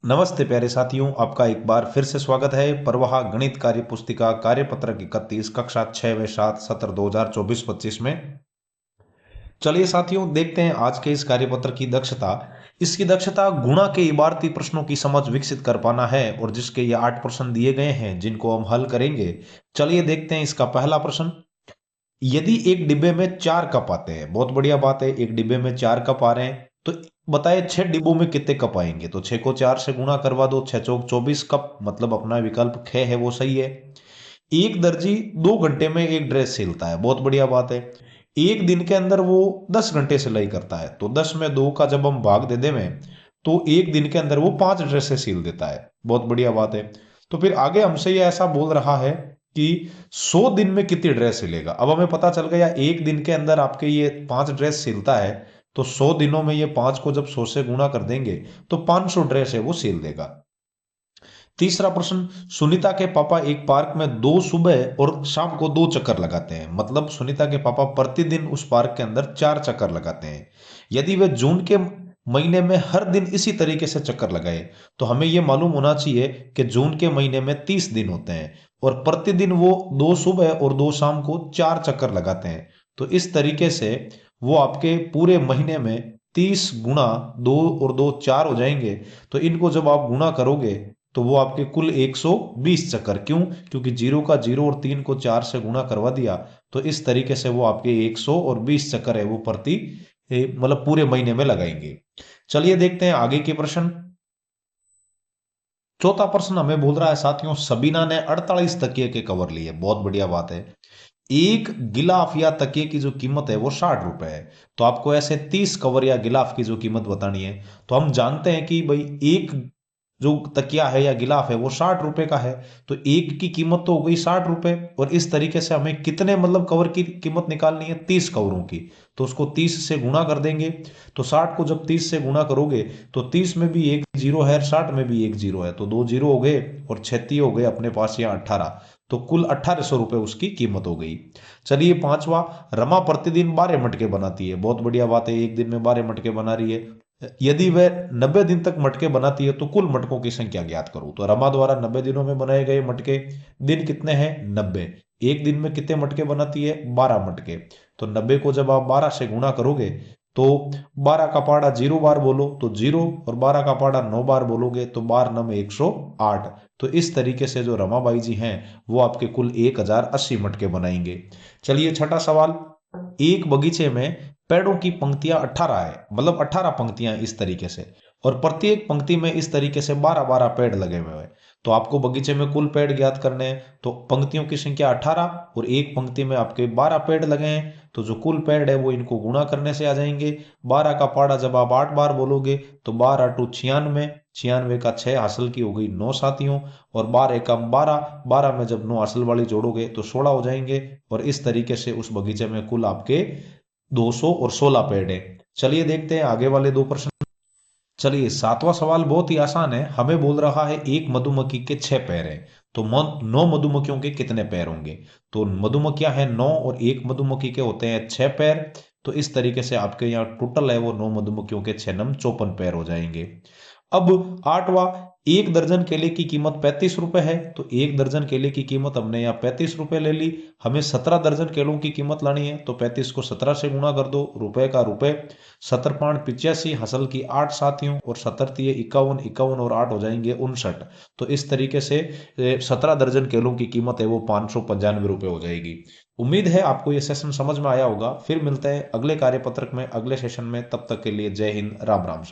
नमस्ते प्यारे साथियों, आपका एक बार फिर से स्वागत है। प्रवाह गणित कार्य पुस्तिका कार्यपत्रक 31 कक्षा 6 व 7 सत्र 2024-25 में। चलिए साथियों, देखते हैं आज के इस कार्यपत्र की दक्षता। इसकी दक्षता गुणा के इबारती प्रश्नों की समझ विकसित कर पाना है और जिसके ये 8 प्रश्न दिए गए हैं जिनको हम हल करेंगे। चलिए देखते हैं इसका पहला प्रश्न। यदि एक डिब्बे में 4 कप आते हैं, बहुत बढ़िया बात है, एक डिब्बे में 4 कप आ रहे हैं, तो बताए 6 डिब्बों में कितने कप आएंगे। तो 6 को 4 से गुणा करवा दो, 6 चौक 24 कप, मतलब अपना विकल्प ख है वो सही है। एक दर्जी 2 घंटे में एक ड्रेस सिलता है, बहुत बढ़िया बात है। एक दिन के अंदर वो 10 घंटे सिलाई करता है, तो 10 में 2 का जब हम भाग दे दें तो एक दिन के अंदर वो 5 ड्रेसें सिल देता है, बहुत बढ़िया बात है। तो फिर आगे हमसे ये ऐसा बोल रहा है कि 100 दिन में कितनी ड्रेस सिलेगा। अब हमें पता चल गया एक दिन के अंदर आपके ये 5 ड्रेस सिलता है, तो 100 दिनों में ये 5 को जब 100 से गुणा कर देंगे तो 500 ड्रेस है वो सिल देगा। तीसरा प्रश्न। सुनीता के पापा एक पार्क में 2 सुबह और शाम को 2 चक्कर लगाते हैं, मतलब सुनीता के पापा प्रतिदिन उस पार्क के अंदर 4 चक्कर लगाते हैं। यदि वे जून के महीने में हर दिन इसी तरीके से चक्कर लगाए, तो हमें यह मालूम होना चाहिए कि जून के महीने में 30 दिन होते हैं और प्रतिदिन वो 2 सुबह और 2 शाम को 4 चक्कर लगाते हैं। तो इस तरीके से वो आपके पूरे महीने में 30 गुणा 2 और 2 4 हो जाएंगे। तो इनको जब आप गुणा करोगे तो वो आपके कुल 120 चक्कर। क्यों? क्योंकि 0 का 0 और 3 को 4 से गुणा करवा दिया, तो इस तरीके से वो आपके 120 चक्कर है वो प्रति मतलब पूरे महीने में लगाएंगे। चलिए देखते हैं आगे के प्रश्न। चौथा प्रश्न हमें बोल रहा है साथियों, सबीना ने 48 तकिए के कवर लिए, बहुत बढ़िया बात है। एक गिलाफ या तकिए की जो कीमत है वो 60 रुपए है। तो आपको ऐसे 30 कवर या गिलाफ की जो कीमत बतानी है, तो हम जानते हैं कि भाई एक जो तकिया है या गिलाफ है वो 60 रुपए का है, तो एक की कीमत तो हो गई 60 रुपए। और इस तरीके से हमें कितने मतलब कवर की कीमत निकालनी है, 30 कवरों की। तो उसको 30 से गुणा कर देंगे। तो 60 को जब 30 से गुणा करोगे तो 30 में भी एक जीरो है, 60 में भी एक जीरो है, तो 2 जीरो हो गए और 36 हो गए अपने पास यहाँ 18। तो कुल 1800 रुपए उसकी कीमत हो गई। चलिए पांचवा। रमा प्रतिदिन 12 मटके बनाती है, बहुत बढ़िया बात है, एक दिन में 12 मटके बना रही है। यदि वह 90 दिन तक मटके बनाती है तो कुल मटकों की संख्या ज्ञात करो। तो रमा द्वारा 90 दिनों में बनाए गए मटके दिन कितने हैं? 90। एक दिन में कितने मटके बनाती है? 12 मटके। तो 90 को जब आप 12 से गुणा करोगे तो 12 का पाड़ा 0 बार बोलो तो 0, और 12 का पाड़ा 9 बार बोलोगे तो 12 नम 108। तो इस तरीके से जो रमाबाई जी हैं वो आपके कुल 1080 मटके बनाएंगे। चलिए छठा सवाल। एक बगीचे में पेड़ों की पंक्तियां 18 है, मतलब 18 पंक्तियां इस तरीके से, और प्रत्येक पंक्ति में इस तरीके से 12-12 पेड़ लगे हुए हैं। तो आपको बगीचे में कुल पेड़ ज्ञात करने हैं। तो पंक्तियों की संख्या 18 और एक पंक्ति में आपके 12 पेड़ लगे हैं, तो जो कुल पेड़ है वो इनको गुणा करने से आ जाएंगे। 12 का पाड़ा जब आप 8 बार बोलोगे तो 12 टू 96, 96 का 6 हासिल की हो गई 9 साथियों, और 12 एकम 12, 12 में जब 9 हासिल वाली जोड़ोगे तो 16 हो जाएंगे। और इस तरीके से उस बगीचे में कुल आपके 200 और 16 पेड़ है। चलिए देखते हैं आगे वाले दो प्रश्न। चलिए सातवां सवाल बहुत ही आसान है, हमें बोल रहा है एक मधुमक्खी के 6 पैर हैं, तो 9 मधुमक्खियों के कितने पैर होंगे। तो मधुमक्खियां हैं 9 और एक मधुमक्खी के होते हैं 6 पैर। तो इस तरीके से आपके यहाँ टोटल है वो 9 मधुमक्खियों के 6 नम 54 पैर हो जाएंगे। अब आठवां। एक दर्जन केले की कीमत 35 रुपए है, तो एक दर्जन केले की कीमत हमने यहाँ 35 रुपए ले ली। हमें 17 दर्जन केलों की कीमत लानी है, तो 35 को 17 से गुणा कर दो, रुपए का रुपए। 17 5 85 हसल की 8 साथियों, और 17 51, 51 और 8 हो जाएंगे 59। तो इस तरीके से 17 दर्जन केलों की कीमत है वो 595 रुपए हो जाएगी। उम्मीद है आपको ये सेशन समझ में आया होगा। फिर मिलते हैं अगले कार्यपत्रक में अगले सेशन में, तब तक के लिए जय हिंद, राम राम।